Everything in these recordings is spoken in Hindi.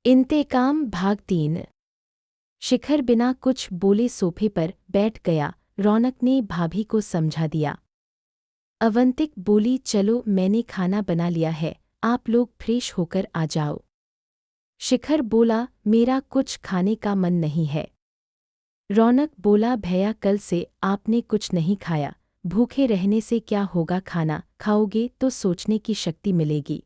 इंतकाम भाग 3। शिखर बिना कुछ बोले सोफे पर बैठ गया। रौनक ने भाभी को समझा दिया। अवंतिक बोली, चलो मैंने खाना बना लिया है, आप लोग फ्रेश होकर आ जाओ। शिखर बोला, मेरा कुछ खाने का मन नहीं है। रौनक बोला, भैया कल से आपने कुछ नहीं खाया, भूखे रहने से क्या होगा, खाना खाओगे तो सोचने की शक्ति मिलेगी।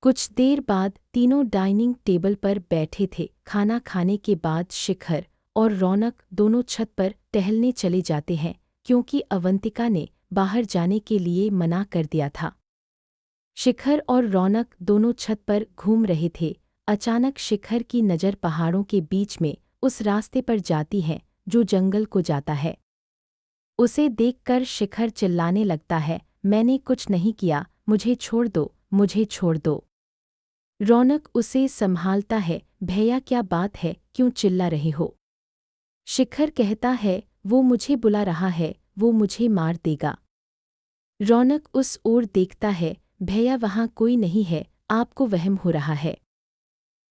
कुछ देर बाद तीनों डाइनिंग टेबल पर बैठे थे। खाना खाने के बाद शिखर और रौनक दोनों छत पर टहलने चले जाते हैं, क्योंकि अवंतिका ने बाहर जाने के लिए मना कर दिया था। शिखर और रौनक दोनों छत पर घूम रहे थे। अचानक शिखर की नज़र पहाड़ों के बीच में उस रास्ते पर जाती है जो जंगल को जाता है। उसे देखकर शिखर चिल्लाने लगता है, मैंने कुछ नहीं किया, मुझे छोड़ दो, मुझे छोड़ दो। रौनक उसे संभालता है, भैया क्या बात है, क्यों चिल्ला रहे हो? शिखर कहता है, वो मुझे बुला रहा है, वो मुझे मार देगा। रौनक उस ओर देखता है, भैया वहाँ कोई नहीं है, आपको वहम हो रहा है।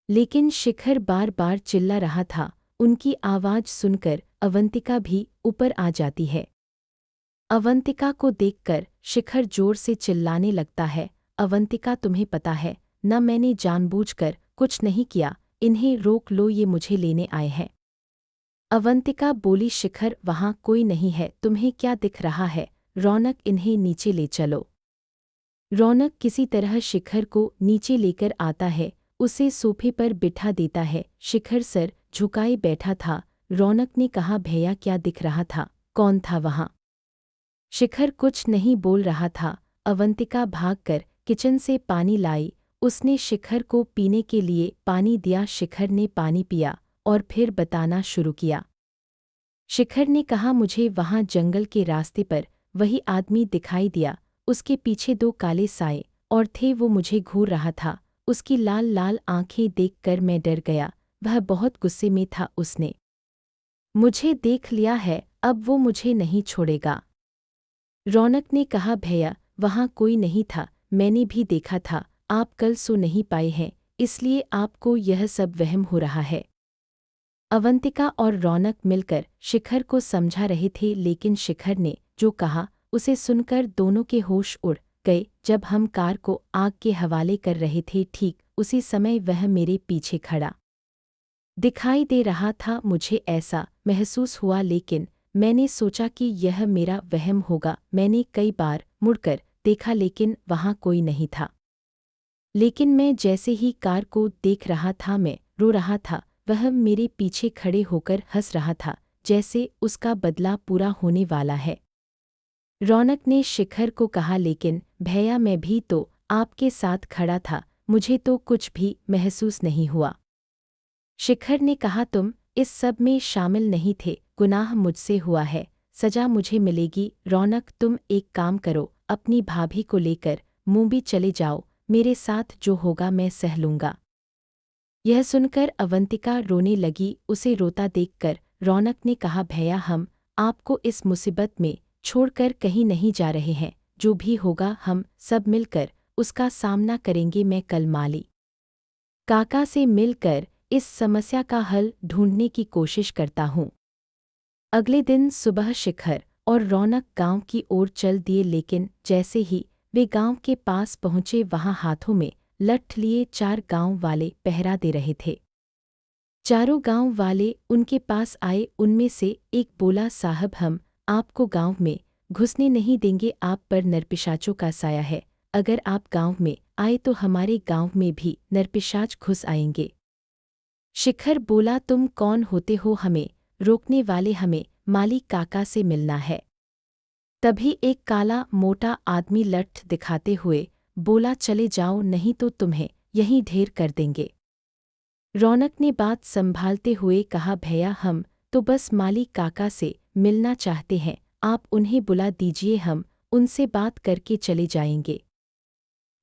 लेकिन शिखर बार बार चिल्ला रहा था। उनकी आवाज़ सुनकर अवंतिका भी ऊपर आ जाती है। अवंतिका को देखकर शिखर जोर से चिल्लाने लगता है, अवंतिका तुम्हें पता है न, मैंने जानबूझकर कुछ नहीं किया, इन्हें रोक लो, ये मुझे लेने आए हैं। अवंतिका बोली, शिखर वहाँ कोई नहीं है, तुम्हें क्या दिख रहा है? रौनक इन्हें नीचे ले चलो। रौनक किसी तरह शिखर को नीचे लेकर आता है, उसे सोफे पर बिठा देता है। शिखर सर झुकाए बैठा था। रौनक ने कहा, भैया क्या दिख रहा था, कौन था वहाँ? शिखर कुछ नहीं बोल रहा था। अवंतिका भागकर किचन से पानी लाई, उसने शिखर को पीने के लिए पानी दिया। शिखर ने पानी पिया और फिर बताना शुरू किया। शिखर ने कहा, मुझे वहाँ जंगल के रास्ते पर वही आदमी दिखाई दिया, उसके पीछे दो काले साए और थे, वो मुझे घूर रहा था। उसकी लाल लाल आंखें देखकर मैं डर गया, वह बहुत गुस्से में था, उसने मुझे देख लिया है, अब वो मुझे नहीं छोड़ेगा। रौनक ने कहा, भैया वहाँ कोई नहीं था, मैंने भी देखा था, आप कल सो नहीं पाए हैं, इसलिए आपको यह सब वहम हो रहा है। अवंतिका और रौनक मिलकर शिखर को समझा रहे थे, लेकिन शिखर ने जो कहा उसे सुनकर दोनों के होश उड़ गए। जब हम कार को आग के हवाले कर रहे थे, ठीक उसी समय वह मेरे पीछे खड़ा दिखाई दे रहा था। मुझे ऐसा महसूस हुआ, लेकिन मैंने सोचा कि यह मेरा वहम होगा। मैंने कई बार मुड़कर देखा, लेकिन वहाँ कोई नहीं था। लेकिन मैं जैसे ही कार को देख रहा था, मैं रो रहा था। वह मेरे पीछे खड़े होकर हंस रहा था, जैसे उसका बदला पूरा होने वाला है। रौनक ने शिखर को कहा, लेकिन भैया मैं भी तो आपके साथ खड़ा था, मुझे तो कुछ भी महसूस नहीं हुआ। शिखर ने कहा, तुम इस सब में शामिल नहीं थे, गुनाह मुझसे हुआ है, सजा मुझे मिलेगी। रौनक, तुम एक काम करो, अपनी भाभी को लेकर मुंबई चले जाओ, मेरे साथ जो होगा मैं सह लूँगा। यह सुनकर अवंतिका रोने लगी। उसे रोता देखकर रौनक ने कहा, भैया हम आपको इस मुसीबत में छोड़कर कहीं नहीं जा रहे हैं, जो भी होगा हम सब मिलकर उसका सामना करेंगे। मैं कल माली काका से मिलकर इस समस्या का हल ढूंढने की कोशिश करता हूँ। अगले दिन सुबह शिखर और रौनक गांव की ओर चल दिए, लेकिन जैसे ही वे गांव के पास पहुंचे, वहां हाथों में लठ लिए 4 गांव वाले पहरा दे रहे थे। चारों गांव वाले उनके पास आए। उनमें से एक बोला, साहब हम आपको गांव में घुसने नहीं देंगे, आप पर नरपिशाचों का साया है, अगर आप गांव में आए तो हमारे गांव में भी नरपिशाच घुस आएंगे। शिखर बोला, तुम कौन होते हो हमें रोकने वाले? हमें माली काका से मिलना है। तभी एक काला मोटा आदमी लठ दिखाते हुए बोला, चले जाओ, नहीं तो तुम्हें यहीं ढेर कर देंगे। रौनक ने बात संभालते हुए कहा, भैया हम तो बस माली काका से मिलना चाहते हैं, आप उन्हें बुला दीजिए, हम उनसे बात करके चले जाएंगे।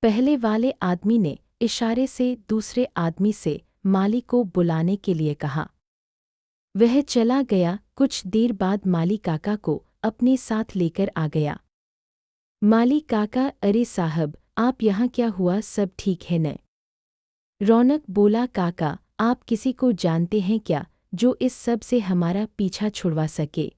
पहले वाले आदमी ने इशारे से दूसरे आदमी से माली को बुलाने के लिए कहा। वह चला गया। कुछ देर बाद माली काका को अपने साथ लेकर आ गया। माली काका, अरे साहब आप यहाँ क्या हुआ, सब ठीक है न? रौनक बोला, काका आप किसी को जानते हैं क्या जो इस सब से हमारा पीछा छुड़वा सके?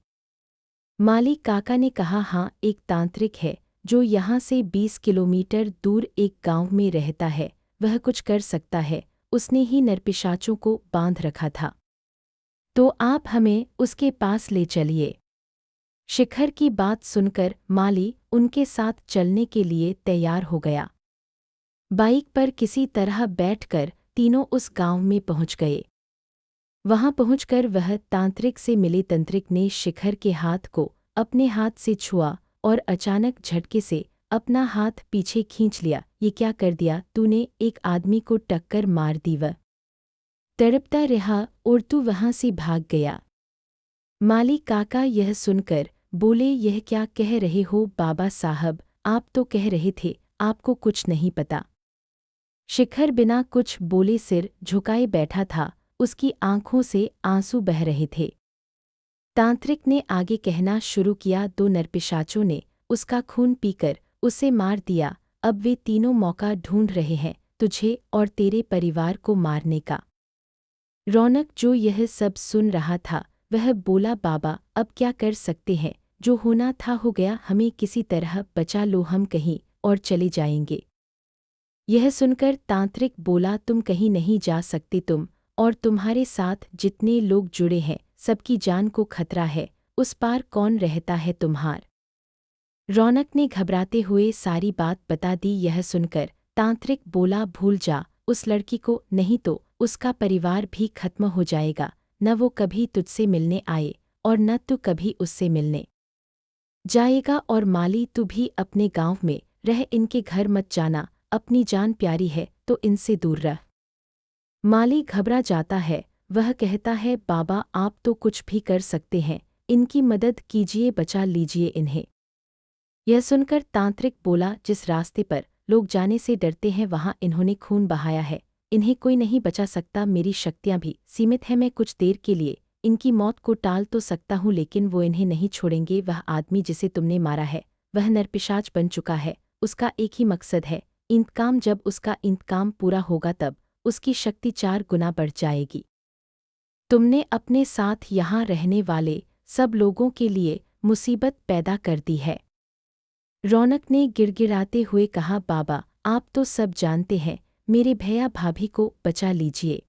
माली काका ने कहा, हाँ, एक तांत्रिक है जो यहाँ से 20 किलोमीटर दूर एक गांव में रहता है, वह कुछ कर सकता है, उसने ही नरपिशाचों को बांध रखा था। तो आप हमें उसके पास ले चलिए। शिखर की बात सुनकर माली उनके साथ चलने के लिए तैयार हो गया। बाइक पर किसी तरह बैठकर तीनों उस गांव में पहुंच गए। वहां पहुंचकर वह तांत्रिक से मिले। तांत्रिक ने शिखर के हाथ को अपने हाथ से छुआ और अचानक झटके से अपना हाथ पीछे खींच लिया। ये क्या कर दिया तूने? एक आदमी को टक्कर मार दी। वह तड़पता रहा और तू वहां से भाग गया। माली काका यह सुनकर बोले, यह क्या कह रहे हो बाबा साहब? आप तो कह रहे थे आपको कुछ नहीं पता। शिखर बिना कुछ बोले सिर झुकाए बैठा था, उसकी आंखों से आंसू बह रहे थे। तांत्रिक ने आगे कहना शुरू किया, दो नरपिशाचों ने उसका खून पीकर उसे मार दिया। अब वे तीनों मौका ढूंढ रहे हैं तुझे और तेरे परिवार को मारने का। रौनक जो यह सब सुन रहा था वह बोला, बाबा अब क्या कर सकते हैं? जो होना था हो गया, हमें किसी तरह बचा लो, हम कहीं और चले जाएंगे। यह सुनकर तांत्रिक बोला, तुम कहीं नहीं जा सकते, तुम और तुम्हारे साथ जितने लोग जुड़े हैं सबकी जान को खतरा है। उस पार कौन रहता है तुम्हार? रौनक ने घबराते हुए सारी बात बता दी। यह सुनकर तांत्रिक बोला, भूल जा उस लड़की को, नहीं तो उसका परिवार भी खत्म हो जाएगा। न वो कभी तुझसे मिलने आए और न तू कभी उससे मिलने जाएगा। और माली तू भी अपने गांव में रह, इनके घर मत जाना, अपनी जान प्यारी है तो इनसे दूर रह। माली घबरा जाता है, वह कहता है, बाबा आप तो कुछ भी कर सकते हैं, इनकी मदद कीजिए, बचा लीजिए इन्हें। यह सुनकर तांत्रिक बोला, जिस रास्ते पर लोग जाने से डरते हैं वहां इन्होंने खून बहाया है, इन्हें कोई नहीं बचा सकता। मेरी शक्तियां भी सीमित हैं, मैं कुछ देर के लिए इनकी मौत को टाल तो सकता हूं लेकिन वो इन्हें नहीं छोड़ेंगे। वह आदमी जिसे तुमने मारा है वह नरपिशाच बन चुका है, उसका एक ही मकसद है इंतकाम। जब उसका इंतकाम पूरा होगा तब उसकी शक्ति 4 गुना बढ़ जाएगी। तुमने अपने साथ यहाँ रहने वाले सब लोगों के लिए मुसीबत पैदा कर दी है। रौनक ने गिड़गिड़ाते हुए कहा, बाबा आप तो सब जानते हैं, मेरे भैया भाभी को बचा लीजिए।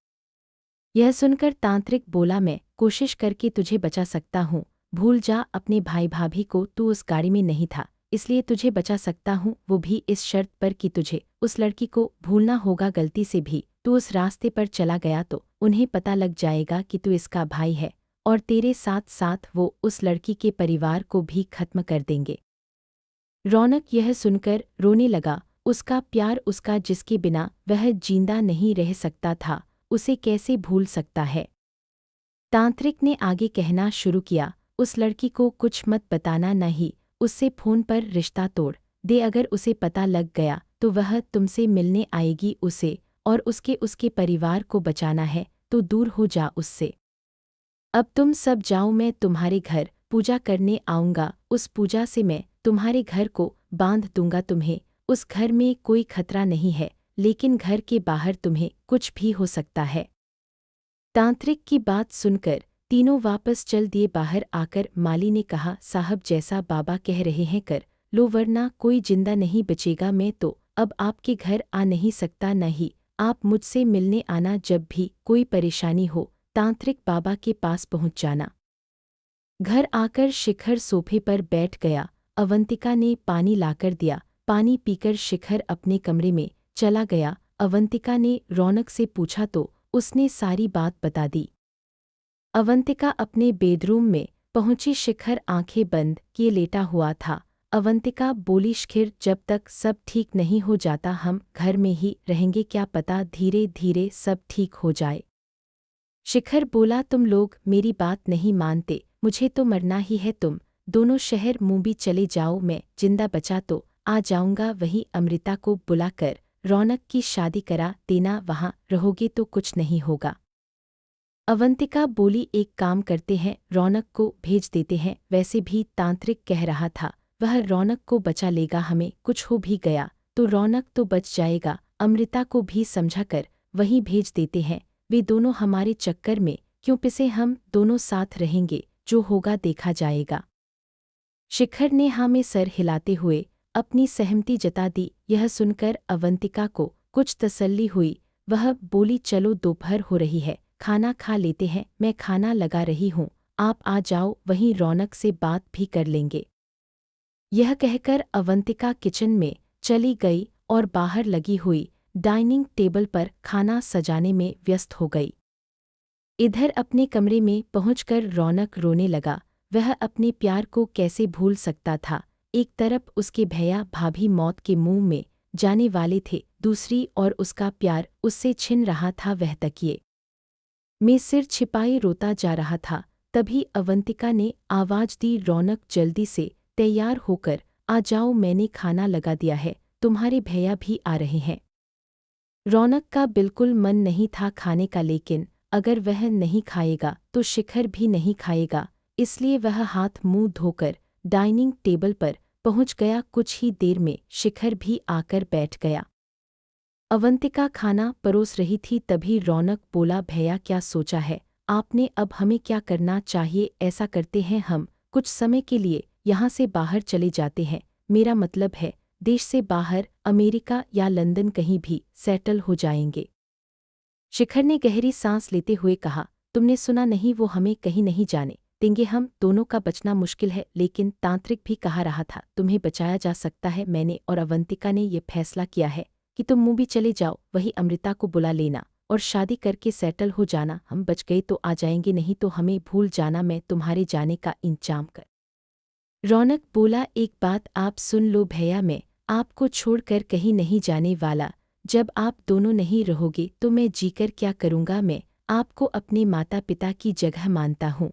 यह सुनकर तांत्रिक बोला, मैं कोशिश करके तुझे बचा सकता हूँ, भूल जा अपने भाई भाभी को, तू उस गाड़ी में नहीं था इसलिए तुझे बचा सकता हूँ, वो भी इस शर्त पर कि तुझे उस लड़की को भूलना होगा। गलती से भी तू उस रास्ते पर चला गया तो उन्हें पता लग जाएगा कि तू इसका भाई है और तेरे साथ साथ वो उस लड़की के परिवार को भी खत्म कर देंगे। रौनक यह सुनकर रोने लगा, उसका प्यार, उसका जिसके बिना वह जिंदा नहीं रह सकता था, उसे कैसे भूल सकता है। तांत्रिक ने आगे कहना शुरू किया, उस लड़की को कुछ मत बताना, नहीं उससे फ़ोन पर रिश्ता तोड़ दे। अगर उसे पता लग गया तो वह तुमसे मिलने आएगी। उसे और उसके परिवार को बचाना है तो दूर हो जा उससे। अब तुम सब जाओ, मैं तुम्हारे घर पूजा करने आऊँगा, उस पूजा से मैं तुम्हारे घर को बांध दूंगा। तुम्हें उस घर में कोई खतरा नहीं है लेकिन घर के बाहर तुम्हें कुछ भी हो सकता है। तांत्रिक की बात सुनकर तीनों वापस चल दिए। बाहर आकर माली ने कहा, साहब जैसा बाबा कह रहे हैं कर लो वरना कोई जिंदा नहीं बचेगा। मैं तो अब आपके घर आ नहीं सकता, नहीं आप मुझसे मिलने आना, जब भी कोई परेशानी हो तांत्रिक बाबा के पास पहुंच जाना। घर आकर शिखर सोफे पर बैठ गया। अवंतिका ने पानी लाकर दिया, पानी पीकर शिखर अपने कमरे में चला गया। अवंतिका ने रौनक से पूछा तो उसने सारी बात बता दी। अवंतिका अपने बेडरूम में पहुंची, शिखर आंखें बंद किए लेटा हुआ था। अवंतिका बोली, शिखर जब तक सब ठीक नहीं हो जाता हम घर में ही रहेंगे, क्या पता धीरे धीरे सब ठीक हो जाए। शिखर बोला, तुम लोग मेरी बात नहीं मानते, मुझे तो मरना ही है, तुम दोनों शहर मुंबई चले जाओ, मैं जिंदा बचा तो आ जाऊंगा, वहीं अमृता को बुलाकर रौनक की शादी करा देना, वहां रहोगे तो कुछ नहीं होगा। अवंतिका बोली, एक काम करते हैं, रौनक को भेज देते हैं, वैसे भी तांत्रिक कह रहा था वह रौनक को बचा लेगा, हमें कुछ हो भी गया तो रौनक तो बच जाएगा। अमृता को भी समझाकर वहीं भेज देते हैं। वे दोनों हमारे चक्कर में क्यों पिसे, हम दोनों साथ रहेंगे, जो होगा देखा जाएगा। शिखर ने हाँ में सर हिलाते हुए अपनी सहमति जता दी। यह सुनकर अवंतिका को कुछ तसल्ली हुई। वह बोली, चलो दोपहर हो रही है, खाना खा लेते हैं, मैं खाना लगा रही हूँ, आप आ जाओ, वहीं रौनक से बात भी कर लेंगे। यह कहकर अवंतिका किचन में चली गई और बाहर लगी हुई डाइनिंग टेबल पर खाना सजाने में व्यस्त हो गई। इधर अपने कमरे में पहुंचकर रौनक रोने लगा। वह अपने प्यार को कैसे भूल सकता था। एक तरफ उसके भैया भाभी मौत के मुंह में जाने वाले थे, दूसरी ओर उसका प्यार उससे छिन रहा था। वह तकिए में सिर छिपाए रोता जा रहा था। तभी अवंतिका ने आवाज दी, रौनक जल्दी से तैयार होकर आ जाओ, मैंने खाना लगा दिया है, तुम्हारे भैया भी आ रहे हैं। रौनक का बिल्कुल मन नहीं था खाने का, लेकिन अगर वह नहीं खाएगा तो शिखर भी नहीं खाएगा, इसलिए वह हाथ मुंह धोकर डाइनिंग टेबल पर पहुंच गया। कुछ ही देर में शिखर भी आकर बैठ गया। अवंतिका खाना परोस रही थी, तभी रौनक बोला, भैया क्या सोचा है आपने, अब हमें क्या करना चाहिए? ऐसा करते हैं, हम कुछ समय के लिए यहाँ से बाहर चले जाते हैं, मेरा मतलब है देश से बाहर, अमेरिका या लंदन, कहीं भी सेटल हो जाएंगे। शिखर ने गहरी सांस लेते हुए कहा, तुमने सुना नहीं, वो हमें कहीं नहीं जाने देंगे, हम दोनों का बचना मुश्किल है। लेकिन तांत्रिक भी कहा रहा था तुम्हें बचाया जा सकता है। मैंने और अवंतिका ने ये फैसला किया है कि तुम मुंबई चले जाओ, वही अमृता को बुला लेना और शादी करके सेटल हो जाना। हम बच गए तो आ जाएंगे, नहीं तो हमें भूल जाना, मैं तुम्हारे जाने का इंतजाम कर। रौनक बोला, एक बात आप सुन लो भैया, मैं आपको छोड़कर कहीं नहीं जाने वाला। जब आप दोनों नहीं रहोगे तो मैं जीकर क्या करूँगा? मैं आपको अपने माता पिता की जगह मानता हूँ।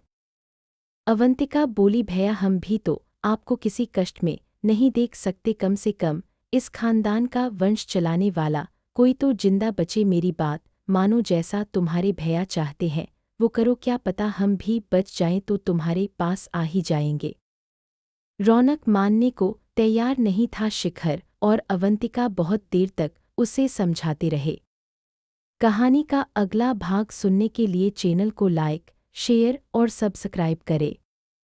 अवंतिका बोली, भैया हम भी तो आपको किसी कष्ट में नहीं देख सकते, कम से कम इस खानदान का वंश चलाने वाला कोई तो जिंदा बचे। मेरी बात मानो, जैसा तुम्हारे भैया चाहते हैं वो करो, क्या पता हम भी बच जाएं तो तुम्हारे पास आ ही जाएंगे। रौनक मानने को तैयार नहीं था। शिखर और अवंतिका बहुत देर तक उसे समझाते रहे। कहानी का अगला भाग सुनने के लिए चैनल को लाइक, शेयर और सब्सक्राइब करें।